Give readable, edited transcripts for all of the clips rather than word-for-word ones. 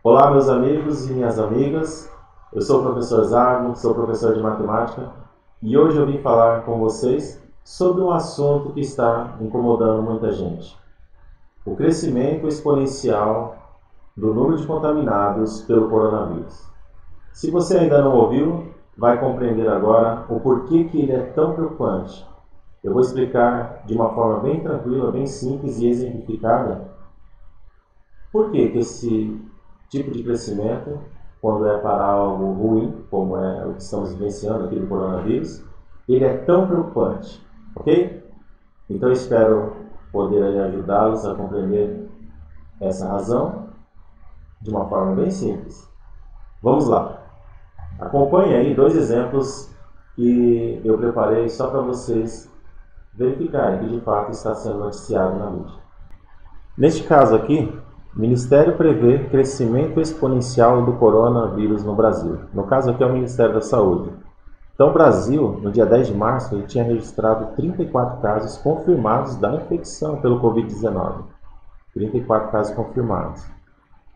Olá, meus amigos e minhas amigas. Eu sou o professor Zago, sou professor de matemática e hoje eu vim falar com vocês sobre um assunto que está incomodando muita gente: o crescimento exponencial do número de contaminados pelo coronavírus. Se você ainda não ouviu, vai compreender agora o porquê que ele é tão preocupante. Eu vou explicar de uma forma bem tranquila, bem simples e exemplificada por que esse tipo de crescimento, quando é para algo ruim, como é o que estamos vivenciando aqui do coronavírus, ele é tão preocupante, ok? Então eu espero poder ajudá-los a compreender essa razão de uma forma bem simples. Vamos lá. Acompanhe aí dois exemplos que eu preparei só para vocês verificarem que de fato está sendo noticiado na mídia. Neste caso aqui, o Ministério prevê crescimento exponencial do coronavírus no Brasil. No caso aqui é o Ministério da Saúde. Então o Brasil, no dia 10 de março, ele tinha registrado 34 casos confirmados da infecção pelo Covid-19. 34 casos confirmados.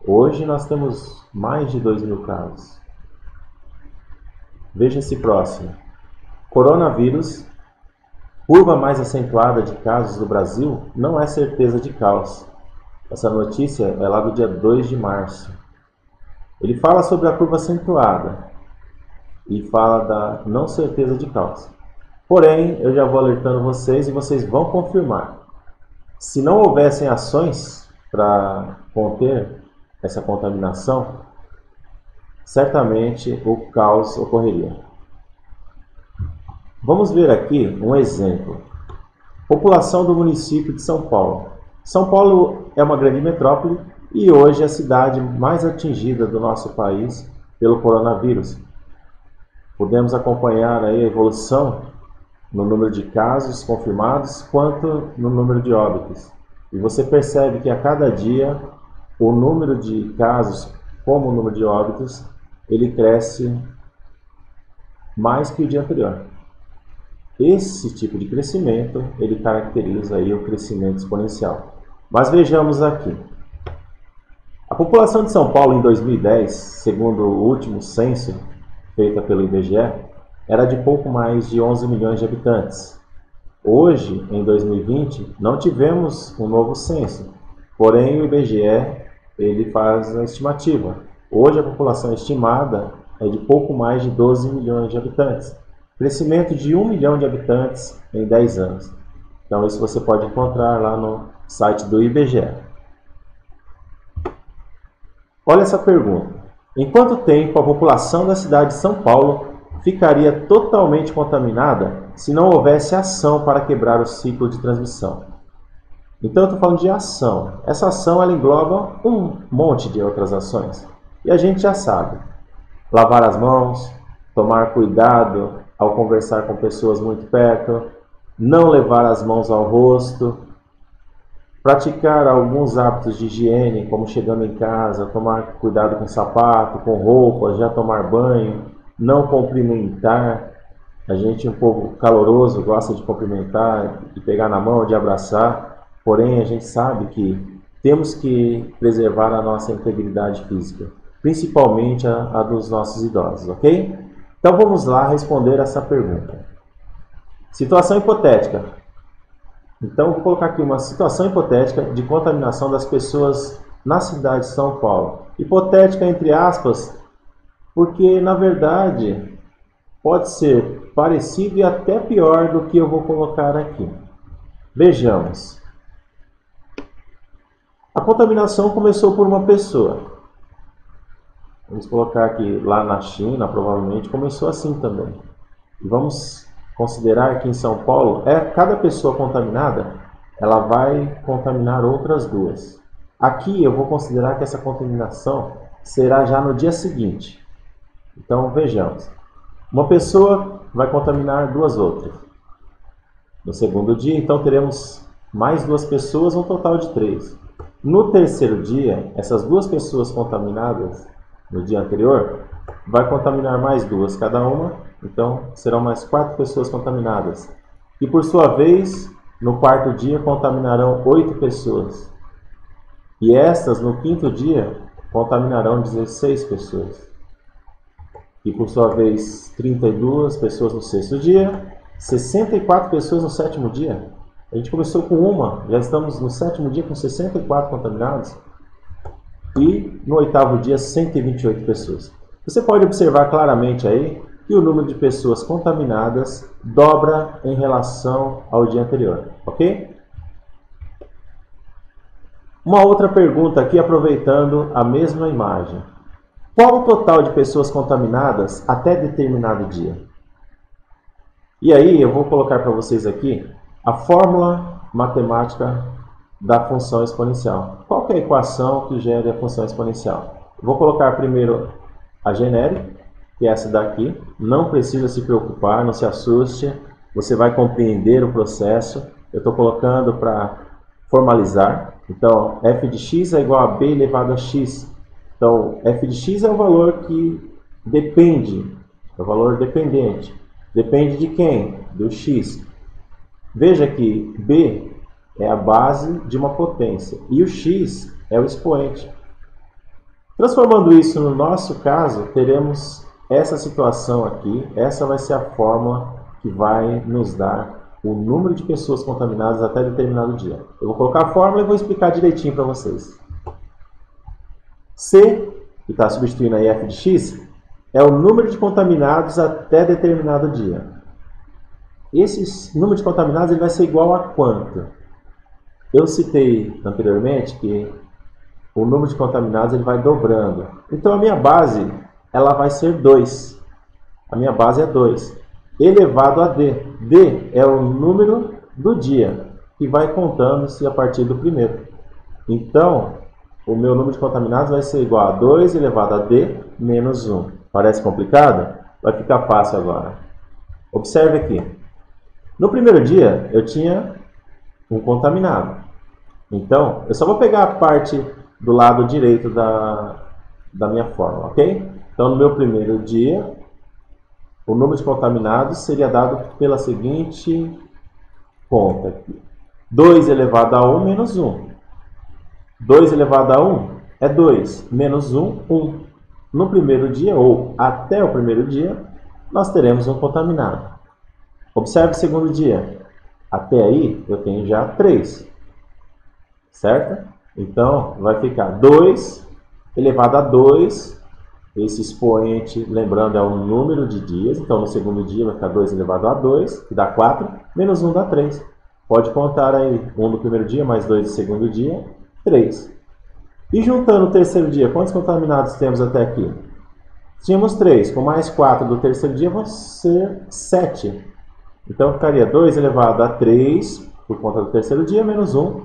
Hoje nós temos mais de 2.000 casos. Veja esse próximo. Coronavírus, curva mais acentuada de casos do Brasil, não é certeza de caos. Essa notícia é lá do dia 2 de março. Ele fala sobre a curva acentuada e fala da não certeza de caos. Porém, eu já vou alertando vocês e vocês vão confirmar. Se não houvessem ações para conter essa contaminação, certamente o caos ocorreria. Vamos ver aqui um exemplo. População do município de São Paulo. São Paulo é uma grande metrópole e hoje é a cidade mais atingida do nosso país pelo coronavírus. Podemos acompanhar aí a evolução no número de casos confirmados quanto no número de óbitos. E você percebe que a cada dia o número de casos como o número de óbitos ele cresce mais que o dia anterior. Esse tipo de crescimento ele caracteriza aí o crescimento exponencial. Mas vejamos aqui. A população de São Paulo em 2010, segundo o último censo feito pelo IBGE, era de pouco mais de 11 milhões de habitantes. Hoje, em 2020, não tivemos um novo censo. Porém, o IBGE ele faz a estimativa. Hoje a população estimada é de pouco mais de 12 milhões de habitantes. Crescimento de 1 milhão de habitantes em 10 anos. Então isso você pode encontrar lá no site do IBGE. Olha essa pergunta. Em quanto tempo a população da cidade de São Paulo ficaria totalmente contaminada se não houvesse ação para quebrar o ciclo de transmissão? Então eu estou falando de ação. Essa ação ela engloba um monte de outras ações. E a gente já sabe. Lavar as mãos, tomar cuidado ao conversar com pessoas muito perto, não levar as mãos ao rosto, praticar alguns hábitos de higiene, como chegando em casa, tomar cuidado com sapato, com roupa, já tomar banho, não cumprimentar. A gente, um povo caloroso, gosta de cumprimentar, de pegar na mão, de abraçar, porém a gente sabe que temos que preservar a nossa integridade física, principalmente a dos nossos idosos, ok? Então vamos lá responder essa pergunta. Situação hipotética. Então vou colocar aqui uma situação hipotética de contaminação das pessoas na cidade de São Paulo. Hipotética entre aspas, porque na verdade pode ser parecido e até pior do que eu vou colocar aqui. Vejamos. A contaminação começou por uma pessoa. Vamos colocar aqui, lá na China, provavelmente, começou assim também. E vamos considerar que em São Paulo, cada pessoa contaminada, ela vai contaminar outras duas. Aqui eu vou considerar que essa contaminação será já no dia seguinte. Então, vejamos. Uma pessoa vai contaminar duas outras. No segundo dia, então, teremos mais duas pessoas, um total de 3. No terceiro dia, essas duas pessoas contaminadas no dia anterior, vai contaminar mais 2 cada uma, então serão mais 4 pessoas contaminadas. E por sua vez, no quarto dia contaminarão 8 pessoas. E estas, no quinto dia, contaminarão 16 pessoas. E por sua vez, 32 pessoas no sexto dia, 64 pessoas no sétimo dia. A gente começou com uma, já estamos no sétimo dia com 64 contaminados. E no oitavo dia, 128 pessoas. Você pode observar claramente aí que o número de pessoas contaminadas dobra em relação ao dia anterior, ok? Uma outra pergunta aqui, aproveitando a mesma imagem. Qual o total de pessoas contaminadas até determinado dia? E aí eu vou colocar para vocês aqui a fórmula matemática da função exponencial. Qual que é a equação que gera a função exponencial? Vou colocar primeiro a genérica, que é essa daqui. Não precisa se preocupar, não se assuste. Você vai compreender o processo. Eu estou colocando para formalizar. Então, f de x é igual a b elevado a x. Então, f de x é o valor que depende, é o valor dependente. Depende de quem? Do x. Veja que b é a base de uma potência e o x é o expoente. Transformando isso no nosso caso, teremos essa situação aqui. Essa vai ser a fórmula que vai nos dar o número de pessoas contaminadas até determinado dia. Eu vou colocar a fórmula e vou explicar direitinho para vocês. C, que está substituindo aí f de x, é o número de contaminados até determinado dia. Esse número de contaminados ele vai ser igual a quanto? Eu citei anteriormente que o número de contaminados ele vai dobrando. Então a minha base ela vai ser 2. A minha base é 2. Elevado a d. D é o número do dia, que vai contando-se a partir do primeiro. Então, o meu número de contaminados vai ser igual a 2 elevado a d menos 1. Parece complicado? Vai ficar fácil agora. Observe aqui. No primeiro dia, eu tinha um contaminado. Então, eu só vou pegar a parte do lado direito da minha fórmula, ok? Então, no meu primeiro dia, o número de contaminados seria dado pela seguinte conta aqui. 2 elevado a 1 menos 1. 2 elevado a 1 é 2. Menos 1, 1. No primeiro dia, ou até o primeiro dia, nós teremos um contaminado. Observe o segundo dia. Até aí, eu tenho já 3. Certo? Então, vai ficar 2 elevado a 2. Esse expoente, lembrando, é o número de dias. Então, no segundo dia vai ficar 2 elevado a 2, que dá 4. Menos 1 dá 3. Pode contar aí 1 no primeiro dia, mais 2 no segundo dia, 3. E juntando o terceiro dia, quantos contaminados temos até aqui? Tínhamos 3. Com mais 4 do terceiro dia, vão ser 7. Então, ficaria 2 elevado a 3, por conta do terceiro dia, menos 1.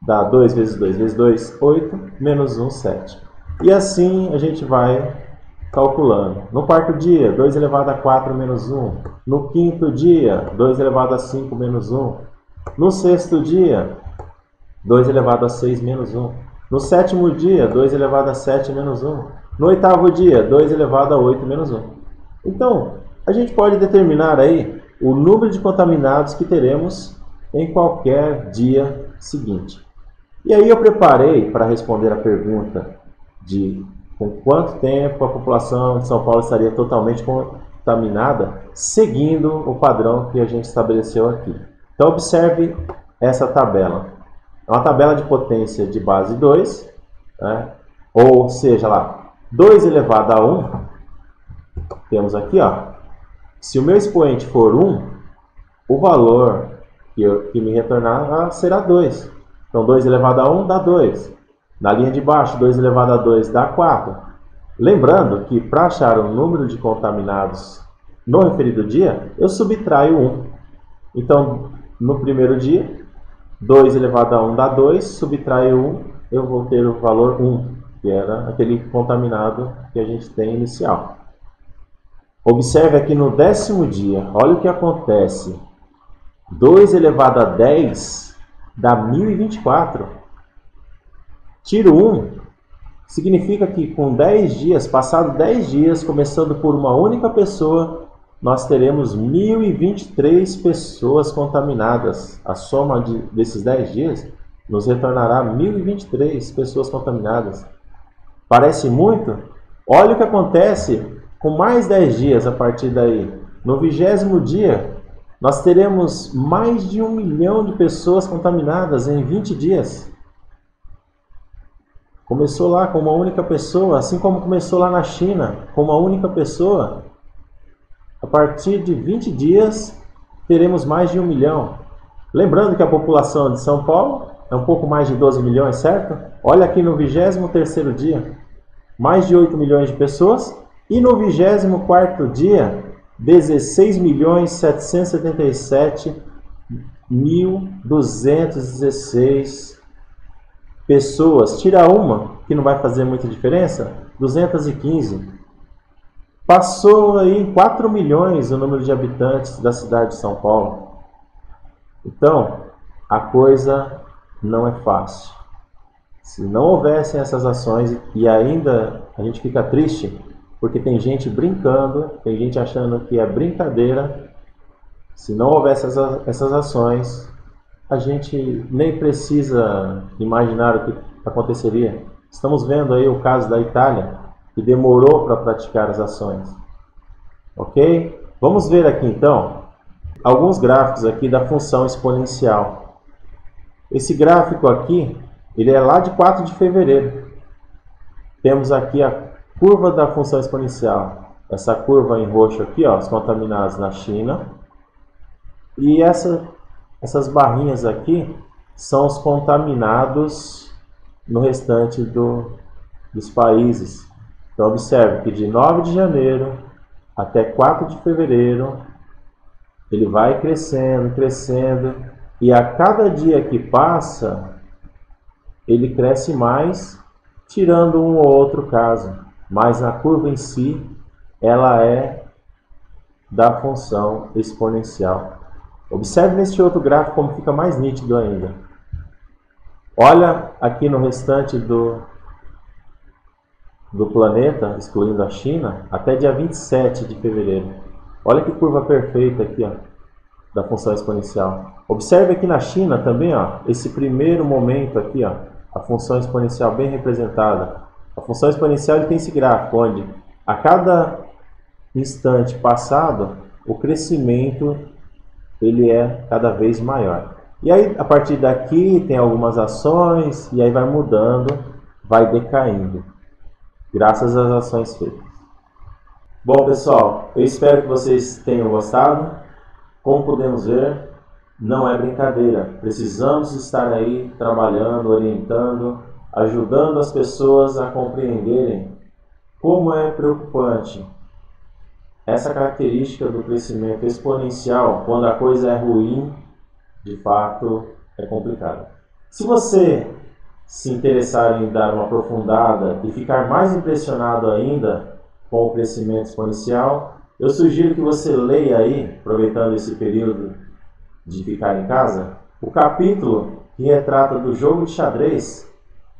Dá 2 vezes 2 vezes 2, 8. Menos 1, 7. E assim a gente vai calculando. No quarto dia, 2 elevado a 4 menos 1. No quinto dia, 2 elevado a 5 menos 1. No sexto dia, 2 elevado a 6 menos 1. No sétimo dia, 2 elevado a 7 menos 1. No oitavo dia, 2 elevado a 8 menos 1. Então, a gente pode determinar aí o número de contaminados que teremos em qualquer dia seguinte. E aí eu preparei para responder a pergunta de com quanto tempo a população de São Paulo estaria totalmente contaminada, seguindo o padrão que a gente estabeleceu aqui. Então, observe essa tabela. É uma tabela de potência de base 2, né? Ou seja, lá, 2 elevado a 1, temos aqui, ó, se o meu expoente for 1, o valor que me retornar será 2. Então, 2 elevado a 1 dá 2. Na linha de baixo, 2 elevado a 2 dá 4. Lembrando que para achar o número de contaminados no referido dia, eu subtraio 1. Então, no primeiro dia, 2 elevado a 1 dá 2, subtraio 1, eu vou ter o valor 1, que era aquele contaminado que a gente tem inicial. Observe aqui no 10º dia, olha o que acontece. 2 elevado a 10 dá 1024. Tiro 1, significa que com 10 dias, passado 10 dias, começando por uma única pessoa, nós teremos 1023 pessoas contaminadas. A soma desses 10 dias nos retornará 1023 pessoas contaminadas. Parece muito? Olha o que acontece com mais 10 dias a partir daí. No 20º dia, nós teremos mais de 1 milhão de pessoas contaminadas em 20 dias. Começou lá com uma única pessoa, assim como começou lá na China, com uma única pessoa. A partir de 20 dias, teremos mais de 1 milhão. Lembrando que a população de São Paulo é um pouco mais de 12 milhões, certo? Olha aqui no 23º dia, mais de 8 milhões de pessoas. E no 24º dia, 16.777.216 pessoas. Tira uma, que não vai fazer muita diferença, 215. Passou aí em 4 milhões o número de habitantes da cidade de São Paulo. Então, a coisa não é fácil. Se não houvessem essas ações, e ainda a gente fica triste, porque tem gente brincando, tem gente achando que é brincadeira. Se não houvesse essas ações, a gente nem precisa imaginar o que aconteceria. Estamos vendo aí o caso da Itália, que demorou para praticar as ações. Ok? Vamos ver aqui então alguns gráficos aqui da função exponencial. Esse gráfico aqui, ele é lá de 4 de fevereiro. Temos aqui a curva da função exponencial. Essa curva em roxo aqui, ó, os contaminados na China. E essas barrinhas aqui são os contaminados no restante dos países. Então observe que de 9 de janeiro até 4 de fevereiro, ele vai crescendo, crescendo, e a cada dia que passa, ele cresce mais, tirando um ou outro caso. Mas a curva em si, ela é da função exponencial. Observe neste outro gráfico como fica mais nítido ainda. Olha aqui no restante do planeta, excluindo a China, até dia 27 de fevereiro. Olha que curva perfeita aqui, ó, da função exponencial. Observe aqui na China também, ó, esse primeiro momento aqui, ó, a função exponencial bem representada. A função exponencial ele tem esse gráfico onde a cada instante passado o crescimento ele é cada vez maior. E aí a partir daqui tem algumas ações e aí vai mudando, vai decaindo, graças às ações feitas. Bom pessoal, eu espero que vocês tenham gostado. Como podemos ver, não é brincadeira. Precisamos estar aí trabalhando, orientando, ajudando as pessoas a compreenderem como é preocupante essa característica do crescimento exponencial. Quando a coisa é ruim, de fato é complicado. Se você se interessar em dar uma aprofundada e ficar mais impressionado ainda com o crescimento exponencial, eu sugiro que você leia aí, aproveitando esse período de ficar em casa, o capítulo que retrata do jogo de xadrez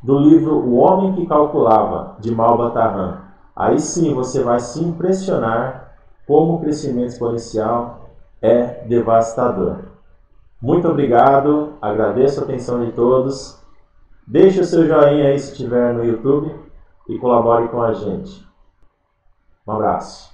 do livro O Homem que Calculava, de Malba Tahan. Aí sim você vai se impressionar como o crescimento exponencial é devastador. Muito obrigado, agradeço a atenção de todos. Deixe o seu joinha aí se estiver no YouTube e colabore com a gente. Um abraço.